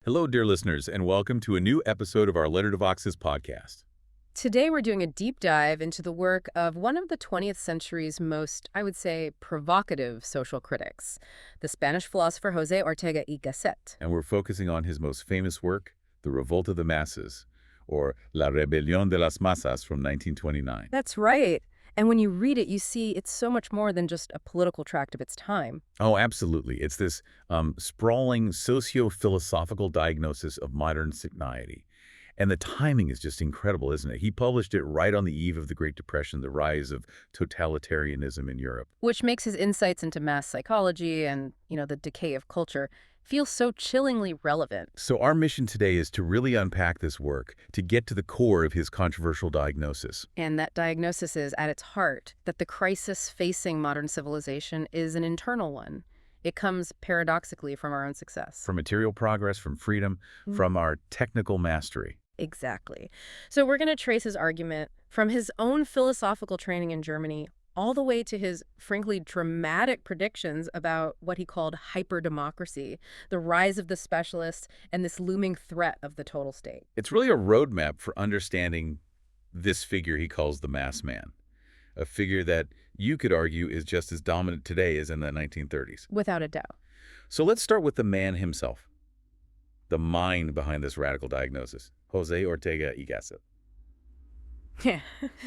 Hello, dear listeners, and welcome to a new episode of our Letter to Vox's podcast. Today we're doing a deep dive into the work of one of the 20th century's most, I would say, provocative social critics, the Spanish philosopher José Ortega y Gasset. And we're focusing on his most famous work, The Revolt of the Masses, or La Rebelión de las Masas from 1929. That's right. And when you read it, you see it's so much more than just a political tract of its time. Oh, absolutely. It's this sprawling socio-philosophical diagnosis of modern society. And the timing is just incredible, isn't it? He published it right on the eve of the Great Depression, the rise of totalitarianism in Europe. Which makes his insights into mass psychology and, the decay of culture feel so chillingly relevant. So our mission today is to really unpack this work, to get to the core of his controversial diagnosis. And that diagnosis is, at its heart, that the crisis facing modern civilization is an internal one. It comes paradoxically from our own success. From material progress, from freedom, from our technical mastery. Exactly. So we're going to trace his argument from his own philosophical training in Germany all the way to his, frankly, dramatic predictions about what he called hyper-democracy, the rise of the specialists, and this looming threat of the total state. It's really a roadmap for understanding this figure he calls the mass man, a figure that you could argue is just as dominant today as in the 1930s. Without a doubt. So let's start with the man himself, the mind behind this radical diagnosis, José Ortega y Gasset. Yeah.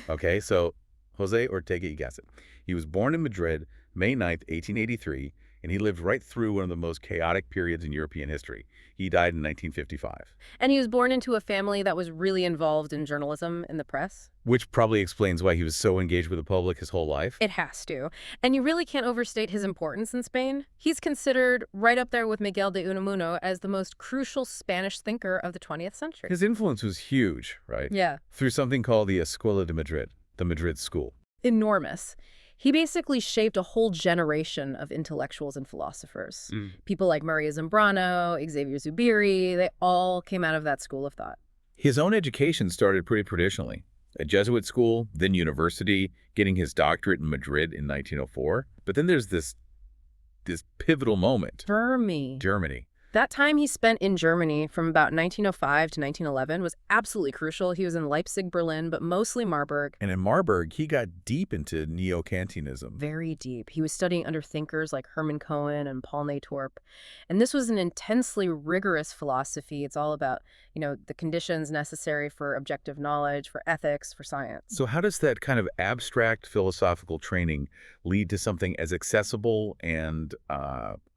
Okay, so José Ortega y Gasset. He was born in Madrid, May 9th, 1883, and he lived right through one of the most chaotic periods in European history. He died in 1955. And he was born into a family that was really involved in journalism and the press. Which probably explains why he was so engaged with the public his whole life. It has to. And you really can't overstate his importance in Spain. He's considered right up there with Miguel de Unamuno as the most crucial Spanish thinker of the 20th century. His influence was huge, right? Yeah. Through something called the Escuela de Madrid, the Madrid School. Enormous. He basically shaped a whole generation of intellectuals and philosophers. People like Maria Zambrano, Xavier Zubiri, they all came out of that school of thought. His own education started pretty traditionally. A Jesuit school, then university, getting his doctorate in Madrid in 1904. But then there's this pivotal moment. Germany. That time he spent in Germany from about 1905 to 1911 was absolutely crucial. He was in Leipzig, Berlin, but mostly Marburg. And in Marburg, he got deep into neo-Kantianism. Very deep. He was studying under thinkers like Hermann Cohen and Paul Natorp. And this was an intensely rigorous philosophy. It's all about, the conditions necessary for objective knowledge, for ethics, for science. So how does that kind of abstract philosophical training lead to something as accessible and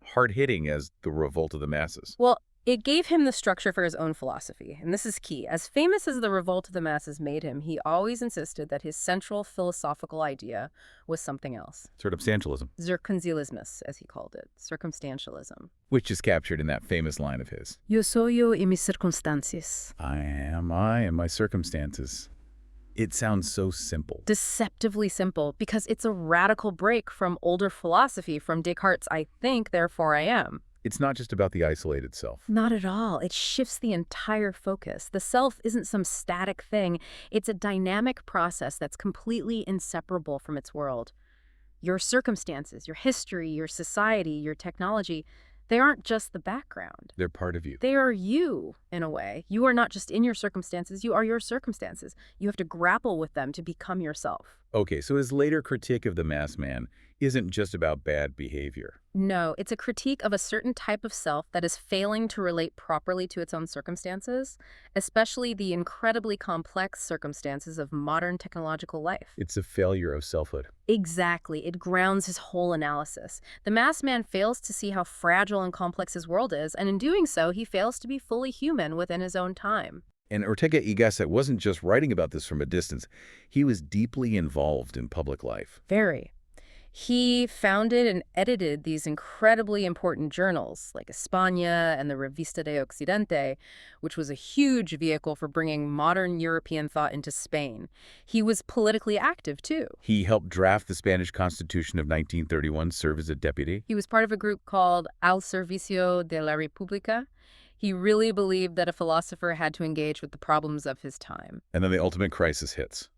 hard-hitting as the Revolt of the Masses? Well, it gave him the structure for his own philosophy, and this is key. As famous as the Revolt of the Masses made him, he always insisted that his central philosophical idea was something else. Circumstantialism. Circumstantialismus, as he called it. Circumstantialism. Which is captured in that famous line of his. Yo soy yo y mis circunstancias. I am I and my circumstances. It sounds so simple. Deceptively simple, because it's a radical break from older philosophy, from Descartes' I think, therefore I am. It's not just about the isolated self. Not at all. It shifts the entire focus. The self isn't some static thing. It's a dynamic process that's completely inseparable from its world. Your circumstances, your history, your society, your technology, they aren't just the background. They're part of you. They are you, in a way. You are not just in your circumstances, you are your circumstances. You have to grapple with them to become yourself. Okay, so his later critique of the mass man isn't just about bad behavior. No, it's a critique of a certain type of self that is failing to relate properly to its own circumstances, especially the incredibly complex circumstances of modern technological life. It's a failure of selfhood. Exactly. It grounds his whole analysis. The mass man fails to see how fragile and complex his world is, and in doing so, he fails to be fully human within his own time. And Ortega y Gasset wasn't just writing about this from a distance. He was deeply involved in public life. Very. He founded and edited these incredibly important journals like España and the Revista de Occidente, which was a huge vehicle for bringing modern European thought into Spain. He was politically active, too. He helped draft the Spanish Constitution of 1931, serve as a deputy. He was part of a group called Al Servicio de la República. He really believed that a philosopher had to engage with the problems of his time. And then the ultimate crisis hits,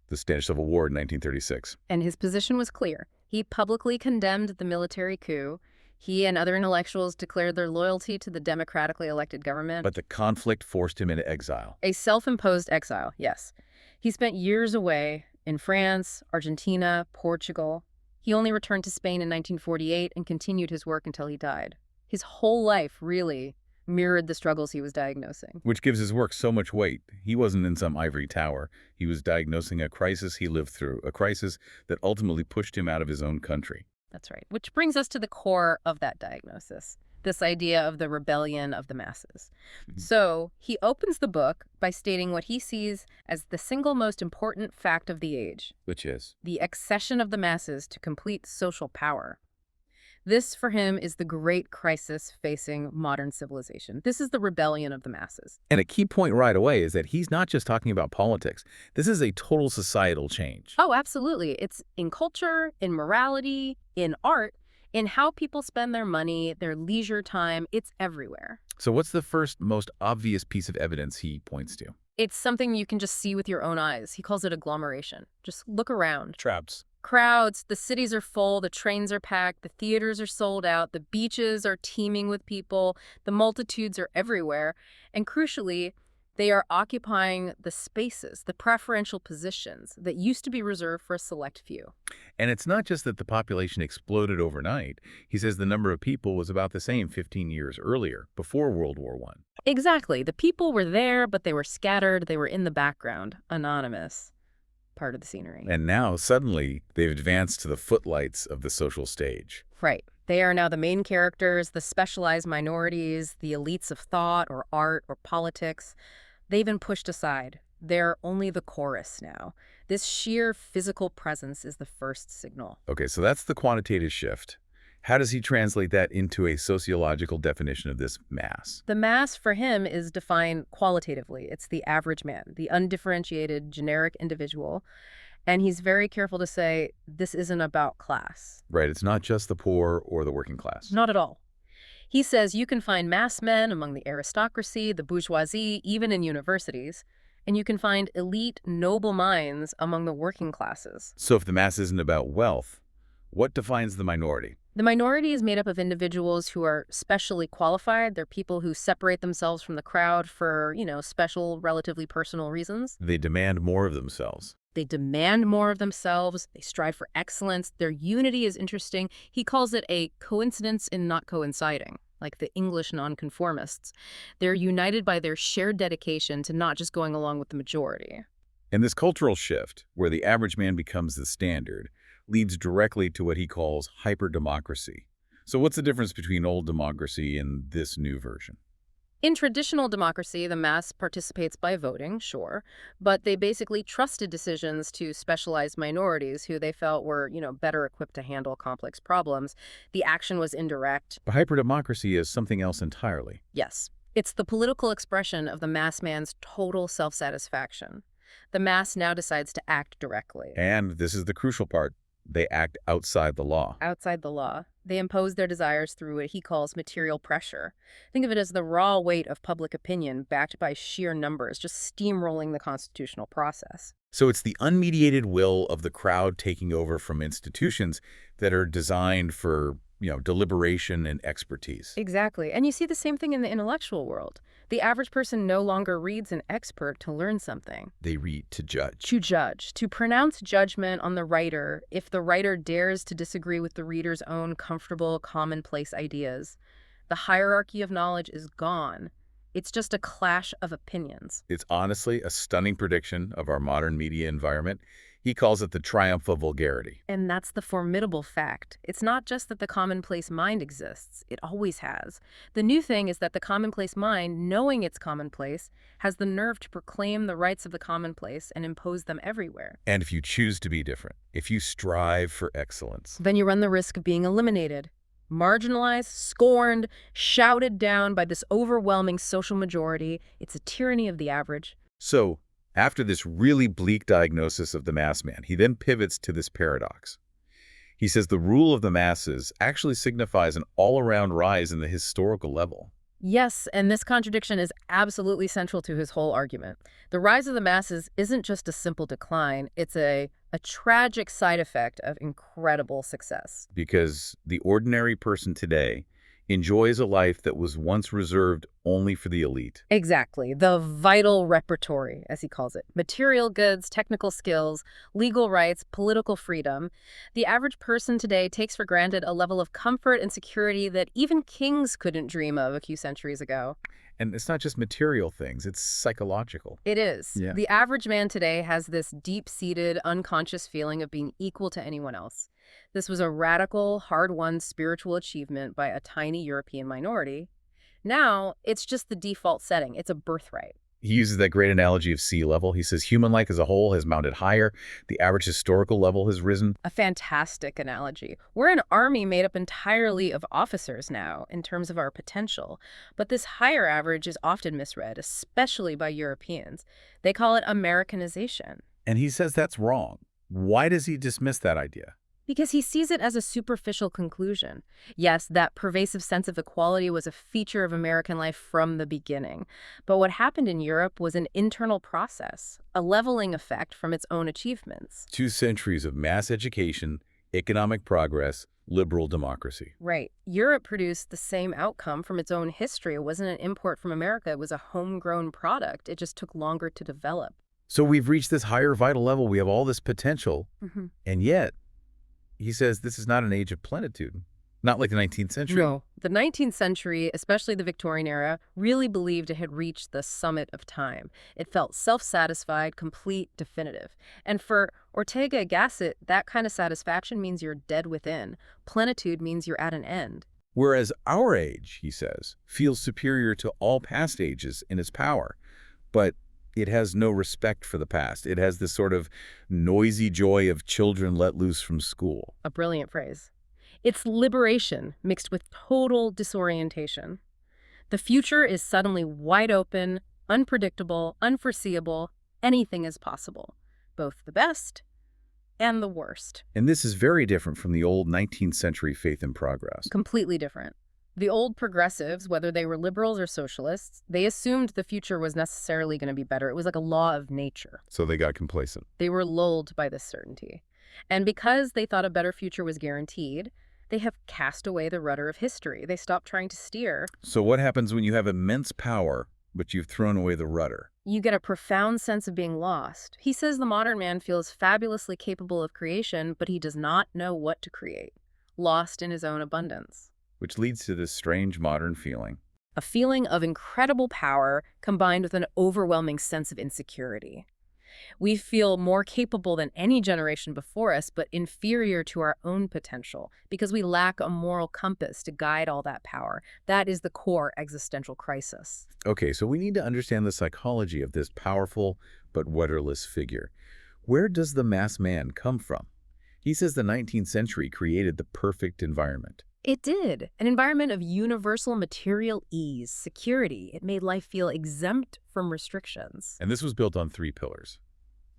the Spanish Civil War in 1936. And his position was clear. He publicly condemned the military coup. He and other intellectuals declared their loyalty to the democratically elected government. But the conflict forced him into exile. A self-imposed exile, yes. He spent years away in France, Argentina, Portugal. He only returned to Spain in 1948 and continued his work until he died. His whole life really mirrored the struggles he was diagnosing. Which gives his work so much weight. He wasn't in some ivory tower. He was diagnosing a crisis he lived through, a crisis that ultimately pushed him out of his own country. That's right. Which brings us to the core of that diagnosis, this idea of the rebellion of the masses. So he opens the book by stating what he sees as the single most important fact of the age, Which is? the accession of the masses to complete social power. This, for him, is the great crisis facing modern civilization. This is the rebellion of the masses. And a key point right away is that he's not just talking about politics. This is a total societal change. Oh, absolutely. It's in culture, in morality, in art, in how people spend their money, their leisure time. It's everywhere. So what's the first, most obvious piece of evidence he points to? It's something you can just see with your own eyes. He calls it agglomeration. Just look around. Traps. Crowds, the cities are full, the trains are packed, the theaters are sold out, the beaches are teeming with people, the multitudes are everywhere, and crucially, they are occupying the spaces, the preferential positions that used to be reserved for a select few. And it's not just that the population exploded overnight. He says the number of people was about the same 15 years earlier, before World War I. Exactly. The people were there, but they were scattered, they were in the background, anonymous, part of the scenery. And now, suddenly, they've advanced to the footlights of the social stage. Right. They are now the main characters, the specialized minorities, the elites of thought or art or politics. They've been pushed aside. They're only the chorus now. This sheer physical presence is the first signal. Okay, so that's the quantitative shift. How does he translate that into a sociological definition of this mass? The mass for him is defined qualitatively. It's the average man, the undifferentiated, generic individual. And he's very careful to say this isn't about class. Right, it's not just the poor or the working class. Not at all. He says you can find mass men among the aristocracy, the bourgeoisie, even in universities, and you can find elite, noble minds among the working classes. So if the mass isn't about wealth, what defines the minority? The minority is made up of individuals who are specially qualified. They're people who separate themselves from the crowd for, special, relatively personal reasons. They demand more of themselves. They demand more of themselves. They strive for excellence. Their unity is interesting. He calls it a coincidence in not coinciding, like the English nonconformists. They're united by their shared dedication to not just going along with the majority. And this cultural shift, where the average man becomes the standard, leads directly to what he calls hyper-democracy. So what's the difference between old democracy and this new version? In traditional democracy, the mass participates by voting, sure, but they basically trusted decisions to specialized minorities who they felt were, better equipped to handle complex problems. The action was indirect. But hyper-democracy is something else entirely. Yes, it's the political expression of the mass man's total self-satisfaction. The mass now decides to act directly. And this is the crucial part. They act outside the law. Outside the law. They impose their desires through what he calls material pressure. Think of it as the raw weight of public opinion backed by sheer numbers, just steamrolling the constitutional process. So it's the unmediated will of the crowd taking over from institutions that are designed for, deliberation and expertise. Exactly. And you see the same thing in the intellectual world. The average person no longer reads an expert to learn something. They read to judge. To judge, to pronounce judgment on the writer if the writer dares to disagree with the reader's own comfortable, commonplace ideas. The hierarchy of knowledge is gone. It's just a clash of opinions. It's honestly a stunning prediction of our modern media environment. He calls it the triumph of vulgarity. And that's the formidable fact. It's not just that the commonplace mind exists. It always has. The new thing is that the commonplace mind, knowing it's commonplace, has the nerve to proclaim the rights of the commonplace and impose them everywhere. And if you choose to be different, if you strive for excellence, then you run the risk of being eliminated, marginalized, scorned, shouted down by this overwhelming social majority. It's a tyranny of the average. So, after this really bleak diagnosis of the mass man, he then pivots to this paradox. He says the rule of the masses actually signifies an all-around rise in the historical level. Yes, and this contradiction is absolutely central to his whole argument. The rise of the masses isn't just a simple decline, it's a tragic side effect of incredible success. Because the ordinary person today enjoys a life that was once reserved only for the elite. Exactly. The vital repertory, as he calls it. Material goods, technical skills, legal rights, political freedom. The average person today takes for granted a level of comfort and security that even kings couldn't dream of a few centuries ago. And it's not just material things, it's psychological. It is. Yeah. The average man today has this deep-seated, unconscious feeling of being equal to anyone else. This was a radical, hard-won spiritual achievement by a tiny European minority. Now, it's just the default setting. It's a birthright. He uses that great analogy of sea level. He says human life as a whole has mounted higher. The average historical level has risen. A fantastic analogy. We're an army made up entirely of officers now, in terms of our potential. But this higher average is often misread, especially by Europeans. They call it Americanization. And he says that's wrong. Why does he dismiss that idea? Because he sees it as a superficial conclusion. Yes, that pervasive sense of equality was a feature of American life from the beginning. But what happened in Europe was an internal process, a leveling effect from its own achievements. 2 centuries of mass education, economic progress, liberal democracy. Right. Europe produced the same outcome from its own history. It wasn't an import from America. It was a homegrown product. It just took longer to develop. So we've reached this higher vital level. We have all this potential. And yet, he says this is not an age of plenitude, not like the 19th century. No. The 19th century, especially the Victorian era, really believed it had reached the summit of time. It felt self-satisfied, complete, definitive. And for Ortega y Gasset, that kind of satisfaction means you're dead within. Plenitude means you're at an end. Whereas our age, he says, feels superior to all past ages in its power. But it has no respect for the past. It has this sort of noisy joy of children let loose from school. A brilliant phrase. It's liberation mixed with total disorientation. The future is suddenly wide open, unpredictable, unforeseeable. Anything is possible, both the best and the worst. And this is very different from the old 19th century faith in progress. Completely different. The old progressives, whether they were liberals or socialists, they assumed the future was necessarily going to be better. It was like a law of nature. So they got complacent. They were lulled by this certainty. And because they thought a better future was guaranteed, they have cast away the rudder of history. They stopped trying to steer. So what happens when you have immense power, but you've thrown away the rudder? You get a profound sense of being lost. He says the modern man feels fabulously capable of creation, but he does not know what to create, lost in his own abundance. Which leads to this strange modern feeling. A feeling of incredible power combined with an overwhelming sense of insecurity. We feel more capable than any generation before us, but inferior to our own potential because we lack a moral compass to guide all that power. That is the core existential crisis. Okay, so we need to understand the psychology of this powerful but rudderless figure. Where does the mass man come from? He says the 19th century created the perfect environment. It did. An environment of universal material ease, security. It made life feel exempt from restrictions. And this was built on 3 pillars: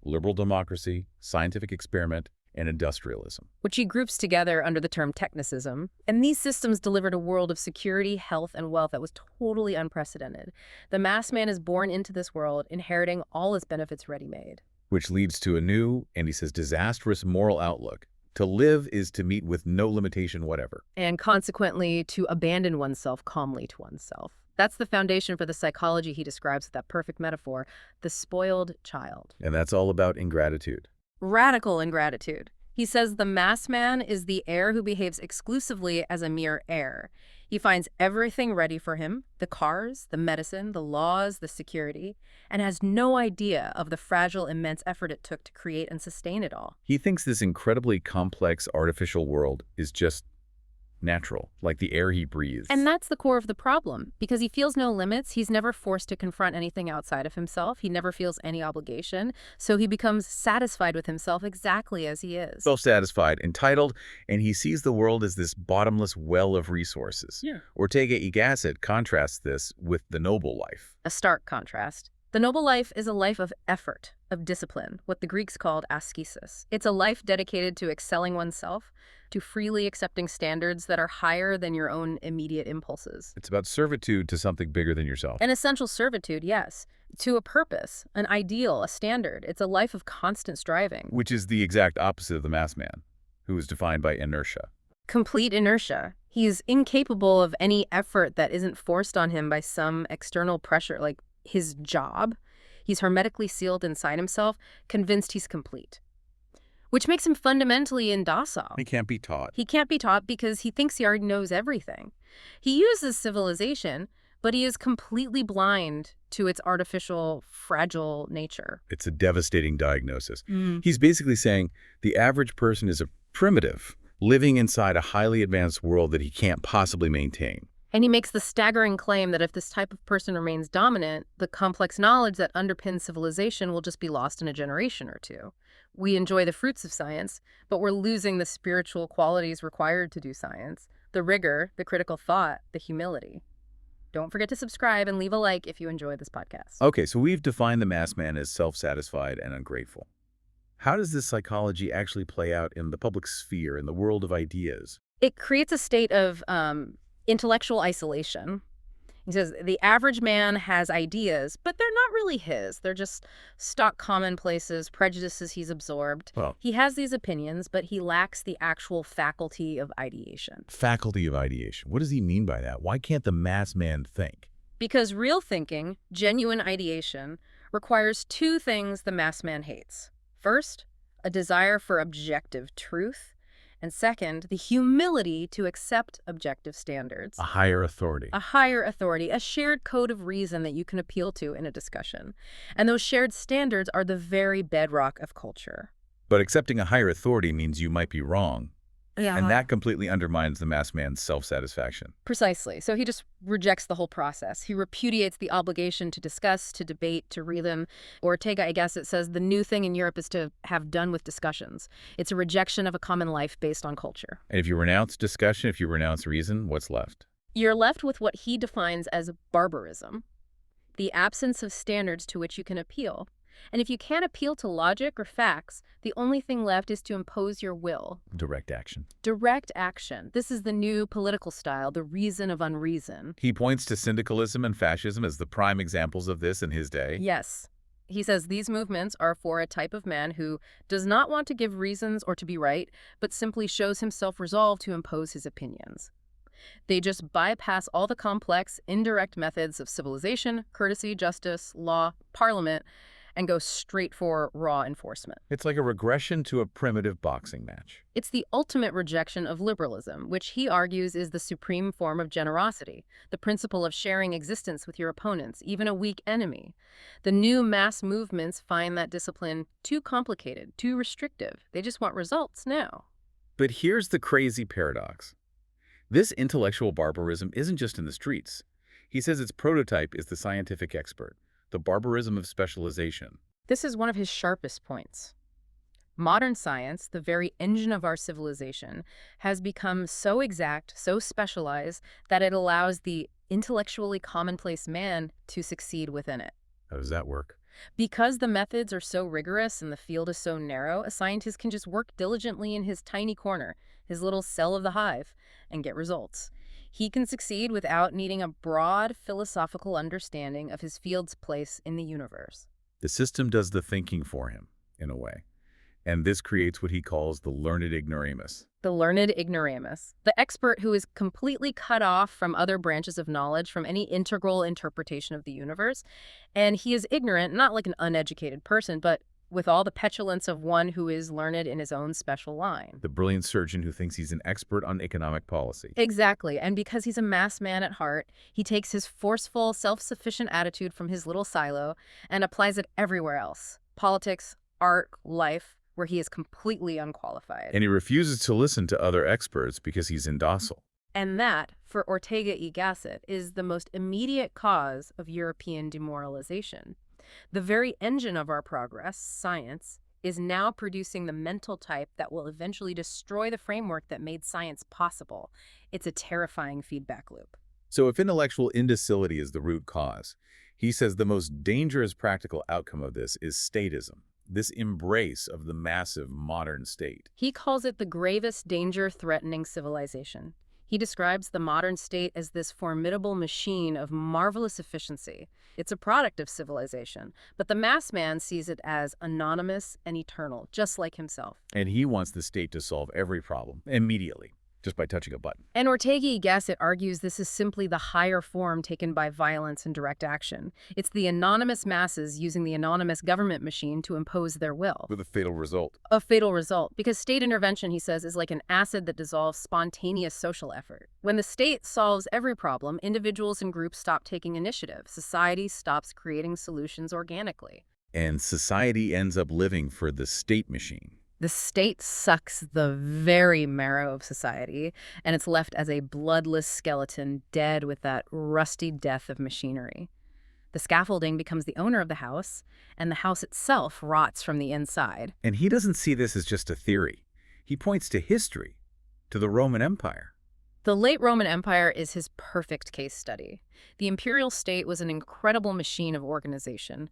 liberal democracy, scientific experiment, and industrialism. Which he groups together under the term technicism. And these systems delivered a world of security, health, and wealth that was totally unprecedented. The mass man is born into this world, inheriting all its benefits ready-made. Which leads to a new, and he says, disastrous moral outlook. To live is to meet with no limitation whatever. And consequently, to abandon oneself calmly to oneself. That's the foundation for the psychology he describes with that perfect metaphor, the spoiled child. And that's all about ingratitude. Radical ingratitude. He says the mass man is the heir who behaves exclusively as a mere heir. He finds everything ready for him, the cars, the medicine, the laws, the security, and has no idea of the fragile, immense effort it took to create and sustain it all. He thinks this incredibly complex artificial world is just natural, like the air he breathes. And that's the core of the problem. Because he feels no limits, he's never forced to confront anything outside of himself. He never feels any obligation. So he becomes satisfied with himself exactly as he is. Self-satisfied, entitled, and he sees the world as this bottomless well of resources. Yeah. Ortega y Gasset contrasts this with the noble life. A stark contrast. The noble life is a life of effort, of discipline, what the Greeks called ascesis. It's a life dedicated to excelling oneself, to freely accepting standards that are higher than your own immediate impulses. It's about servitude to something bigger than yourself, An essential servitude, yes, to a purpose, an ideal, a standard. It's a life of constant striving. which is the exact opposite of the mass man, who is defined by inertia. Complete inertia. He's incapable of any effort that isn't forced on him by some external pressure, like his job. He's hermetically sealed inside himself, convinced he's complete, which makes him fundamentally indocile. He can't be taught. He can't be taught because he thinks he already knows everything. He uses civilization, but he is completely blind to its artificial, fragile nature. It's a devastating diagnosis. He's basically saying the average person is a primitive, living inside a highly advanced world that he can't possibly maintain. And he makes the staggering claim that if this type of person remains dominant, the complex knowledge that underpins civilization will just be lost in a generation or two. We enjoy the fruits of science, but we're losing the spiritual qualities required to do science, the rigor, the critical thought, the humility. Don't forget to subscribe and leave a like if you enjoy this podcast. Okay, so we've defined the mass man as self-satisfied and ungrateful. How does this psychology actually play out in the public sphere, in the world of ideas? It creates a state of intellectual isolation. He says the average man has ideas, but they're not really his. They're just stock commonplaces, prejudices he's absorbed. Well, He has these opinions, but he lacks the actual faculty of ideation. faculty of ideation. What does he mean by that? Why can't the mass man think? Because real thinking, genuine ideation, requires two things the mass man hates. First, a desire for objective truth, and second, the humility to accept objective standards. A higher authority. A higher authority, a shared code of reason that you can appeal to in a discussion. And those shared standards are the very bedrock of culture. But accepting a higher authority means you might be wrong. Yeah. And that completely undermines the mass man's self-satisfaction. Precisely. So he just rejects the whole process. He repudiates the obligation to discuss, to debate, to reason. Ortega y Gasset says the new thing in Europe is to have done with discussions. It's a rejection of a common life based on culture. And if you renounce discussion, if you renounce reason, what's left? You're left with what he defines as barbarism, the absence of standards to which you can appeal. And if you can't appeal to logic or facts, the only thing left is to impose your will. Direct action. Direct action. This is the new political style, the reason of unreason. He points to syndicalism and fascism as the prime examples of this in his day. Yes. He says these movements are for a type of man who does not want to give reasons or to be right, but simply shows himself resolved to impose his opinions. They just bypass all the complex, indirect methods of civilization, courtesy, justice, law, parliament, and go straight for raw enforcement. It's like a regression to a primitive boxing match. It's the ultimate rejection of liberalism, which he argues is the supreme form of generosity, the principle of sharing existence with your opponents, even a weak enemy. The new mass movements find that discipline too complicated, too restrictive. They just want results now. But here's the crazy paradox. This intellectual barbarism isn't just in the streets. He says its prototype is the scientific expert, the barbarism of specialization. This is one of his sharpest points. Modern science, the very engine of our civilization, has become so exact, so specialized, that it allows the intellectually commonplace man to succeed within it. How does that work? Because the methods are so rigorous and the field is so narrow, a scientist can just work diligently in his tiny corner, his little cell of the hive, and get results. He can succeed without needing a broad philosophical understanding of his field's place in the universe. The system does the thinking for him, in a way. And this creates what he calls the learned ignoramus. The learned ignoramus, the expert who is completely cut off from other branches of knowledge, from any integral interpretation of the universe. And he is ignorant, not like an uneducated person, but with all the petulance of one who is learned in his own special line. The brilliant surgeon who thinks he's an expert on economic policy. Exactly. And because he's a mass man at heart, he takes his forceful, self-sufficient attitude from his little silo and applies it everywhere else. Politics, art, life, where he is completely unqualified. And he refuses to listen to other experts because he's indocile. And that, for Ortega y Gasset, is the most immediate cause of European demoralization. The very engine of our progress, science, is now producing the mental type that will eventually destroy the framework that made science possible. It's a terrifying feedback loop. So if intellectual indocility is the root cause, he says the most dangerous practical outcome of this is statism, this embrace of the massive modern state. He calls it the gravest danger threatening civilization. He describes the modern state as this formidable machine of marvelous efficiency. It's a product of civilization, but the mass man sees it as anonymous and eternal, just like himself. And he wants the state to solve every problem immediately, just by touching a button. And Ortega y Gasset argues this is simply the higher form taken by violence and direct action. It's the anonymous masses using the anonymous government machine to impose their will. With a fatal result. A fatal result, because state intervention, he says, is like an acid that dissolves spontaneous social effort. When the state solves every problem, individuals and groups stop taking initiative. Society stops creating solutions organically. And society ends up living for the state machine. The state sucks the very marrow of society, and it's left as a bloodless skeleton, dead with that rusty death of machinery. The scaffolding becomes the owner of the house, and the house itself rots from the inside. And he doesn't see this as just a theory. He points to history, to the Roman Empire. The late Roman Empire is his perfect case study. The imperial state was an incredible machine of organization,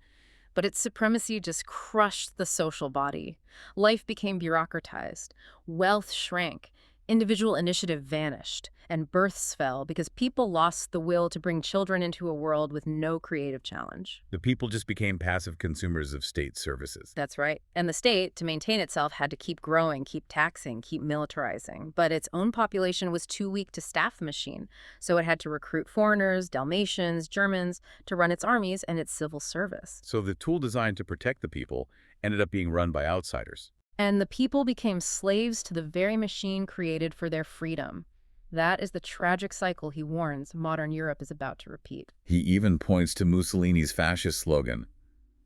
but its supremacy just crushed the social body. Life became bureaucratized, wealth shrank, individual initiative vanished, and births fell because people lost the will to bring children into a world with no creative challenge. The people just became passive consumers of state services. That's right. And the state, to maintain itself, had to keep growing, keep taxing, keep militarizing. But its own population was too weak to staff the machine, so it had to recruit foreigners, Dalmatians, Germans, to run its armies and its civil service. So the tool designed to protect the people ended up being run by outsiders. And the people became slaves to the very machine created for their freedom. That is the tragic cycle he warns modern Europe is about to repeat. He even points to Mussolini's fascist slogan,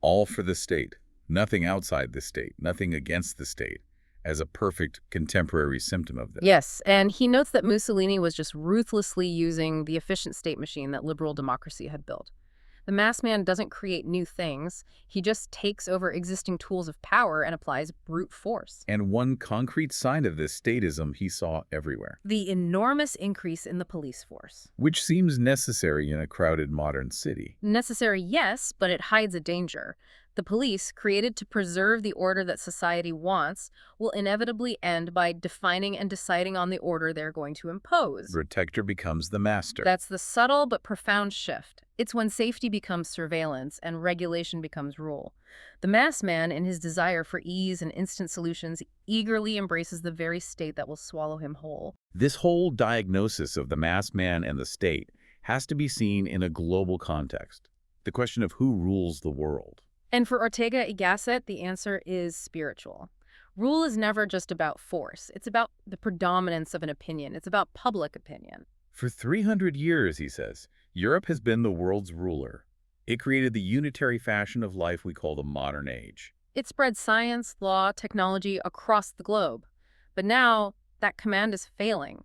"All for the state, nothing outside the state, nothing against the state," as a perfect contemporary symptom of this. Yes, and he notes that Mussolini was just ruthlessly using the efficient state machine that liberal democracy had built. The mass man doesn't create new things. He just takes over existing tools of power and applies brute force. And one concrete sign of this statism he saw everywhere. The enormous increase in the police force. Which seems necessary in a crowded modern city. Necessary, yes, but it hides a danger. The police, created to preserve the order that society wants, will inevitably end by defining and deciding on the order they're going to impose. The protector becomes the master. That's the subtle but profound shift. It's when safety becomes surveillance and regulation becomes rule. The mass man, in his desire for ease and instant solutions, eagerly embraces the very state that will swallow him whole. This whole diagnosis of the mass man and the state has to be seen in a global context. The question of who rules the world. And for Ortega y Gasset, the answer is spiritual. Rule is never just about force. It's about the predominance of an opinion. It's about public opinion. For 300 years, he says, Europe has been the world's ruler. It created the unitary fashion of life we call the modern age. It spread science, law, technology across the globe. But now, that command is failing.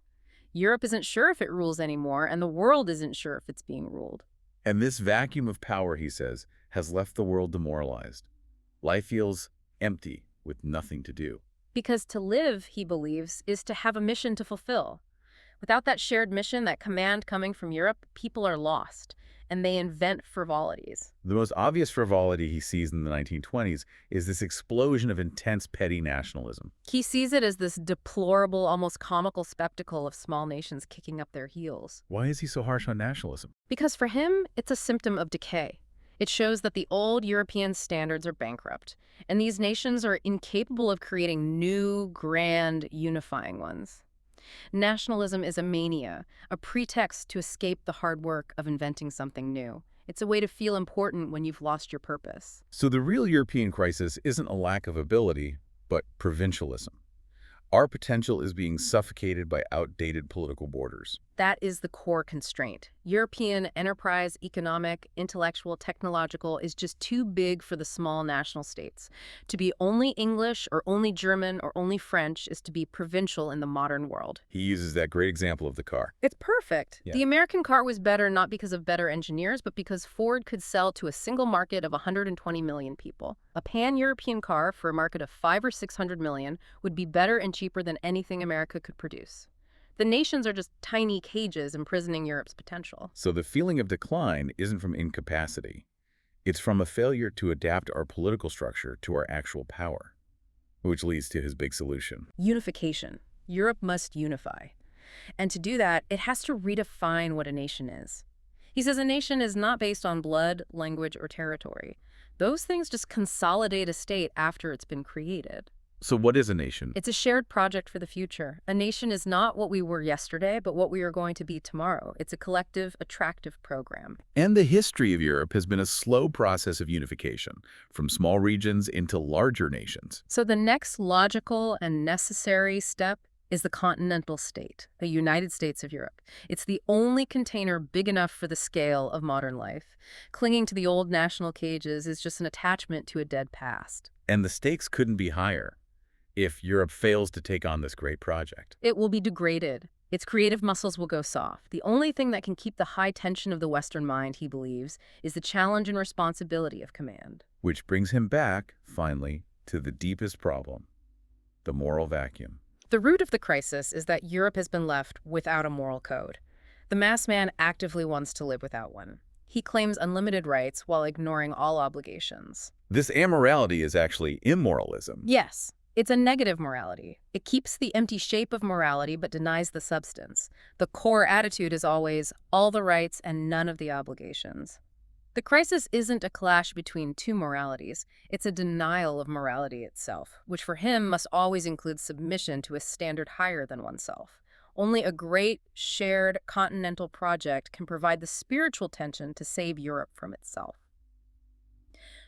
Europe isn't sure if it rules anymore, and the world isn't sure if it's being ruled. And this vacuum of power, he says, has left the world demoralized. Life feels empty with nothing to do. Because to live, he believes, is to have a mission to fulfill. Without that shared mission, that command coming from Europe, people are lost, and they invent frivolities. The most obvious frivolity he sees in the 1920s is this explosion of intense petty nationalism. He sees it as this deplorable, almost comical spectacle of small nations kicking up their heels. Why is he so harsh on nationalism? Because for him, it's a symptom of decay. It shows that the old European standards are bankrupt, and these nations are incapable of creating new, grand, unifying ones. Nationalism is a mania, a pretext to escape the hard work of inventing something new. It's a way to feel important when you've lost your purpose. So the real European crisis isn't a lack of ability, but provincialism. Our potential is being suffocated by outdated political borders. That is the core constraint. European enterprise, economic, intellectual, technological is just too big for the small national states. To be only English or only German or only French is to be provincial in the modern world. He uses that great example of the car. It's perfect. Yeah. The American car was better not because of better engineers, but because Ford could sell to a single market of 120 million people. A pan-European car for a market of 500 or 600 million would be better and cheaper than anything America could produce. The nations are just tiny cages imprisoning Europe's potential. So the feeling of decline isn't from incapacity. It's from a failure to adapt our political structure to our actual power, which leads to his big solution. Unification. Europe must unify. And to do that, it has to redefine what a nation is. He says a nation is not based on blood, language, or territory. Those things just consolidate a state after it's been created. So what is a nation? It's a shared project for the future. A nation is not what we were yesterday, but what we are going to be tomorrow. It's a collective, attractive program. And the history of Europe has been a slow process of unification, from small regions into larger nations. So the next logical and necessary step is the continental state, the United States of Europe. It's the only container big enough for the scale of modern life. Clinging to the old national cages is just an attachment to a dead past. And the stakes couldn't be higher if Europe fails to take on this great project. It will be degraded. Its creative muscles will go soft. The only thing that can keep the high tension of the Western mind, he believes, is the challenge and responsibility of command. Which brings him back, finally, to the deepest problem, the moral vacuum. The root of the crisis is that Europe has been left without a moral code. The mass man actively wants to live without one. He claims unlimited rights while ignoring all obligations. This amorality is actually immoralism. Yes. It's a negative morality. It keeps the empty shape of morality but denies the substance. The core attitude is always all the rights and none of the obligations. The crisis isn't a clash between two moralities. It's a denial of morality itself, which for him must always include submission to a standard higher than oneself. Only a great, shared, continental project can provide the spiritual tension to save Europe from itself.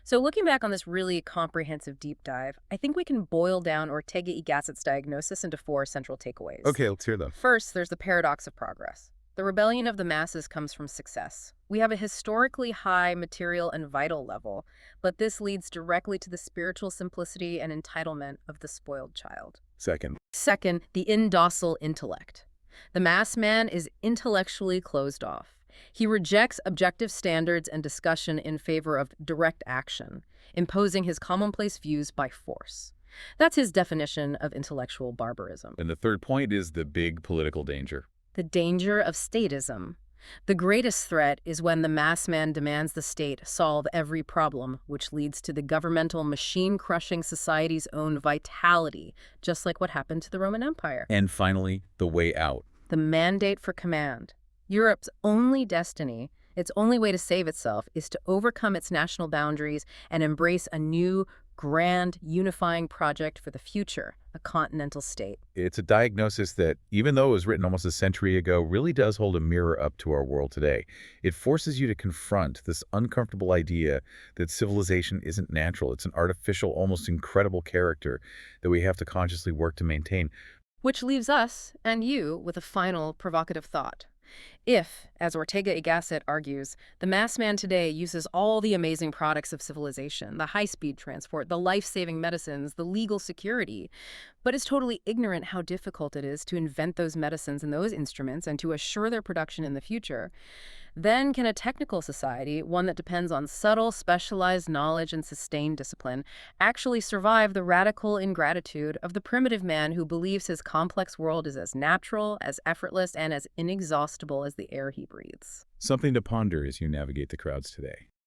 So looking back on this really comprehensive deep dive, I think we can boil down Ortega y Gasset's diagnosis into 4 central takeaways. Okay, let's hear them. First, there's the paradox of progress. The rebellion of the masses comes from success. We have a historically high material and vital level, but this leads directly to the spiritual simplicity and entitlement of the spoiled child. Second, The indocile intellect. The mass man is intellectually closed off. He rejects objective standards and discussion in favor of direct action, imposing his commonplace views by force. That's his definition of intellectual barbarism. and the third point is the big political danger. The danger of statism. The greatest threat is when the mass man demands the state solve every problem, which leads to the governmental machine-crushing society's own vitality, just like what happened to the Roman Empire. And finally, the way out. The mandate for command. Europe's only destiny, its only way to save itself, is to overcome its national boundaries and embrace a new, grand, unifying project for the future, a continental state. It's a diagnosis that, even though it was written almost a century ago, really does hold a mirror up to our world today. It forces you to confront this uncomfortable idea that civilization isn't natural. It's an artificial, almost incredible character that we have to consciously work to maintain. Which leaves us, and you, with a final provocative thought. If, as Ortega y Gasset argues, the mass man today uses all the amazing products of civilization, the high-speed transport, the life-saving medicines, the legal security, but is totally ignorant how difficult it is to invent those medicines and those instruments and to assure their production in the future, then can a technical society, one that depends on subtle, specialized knowledge and sustained discipline, actually survive the radical ingratitude of the primitive man who believes his complex world is as natural, as effortless, and as inexhaustible as the air he breathes? Something to ponder as you navigate the crowds today.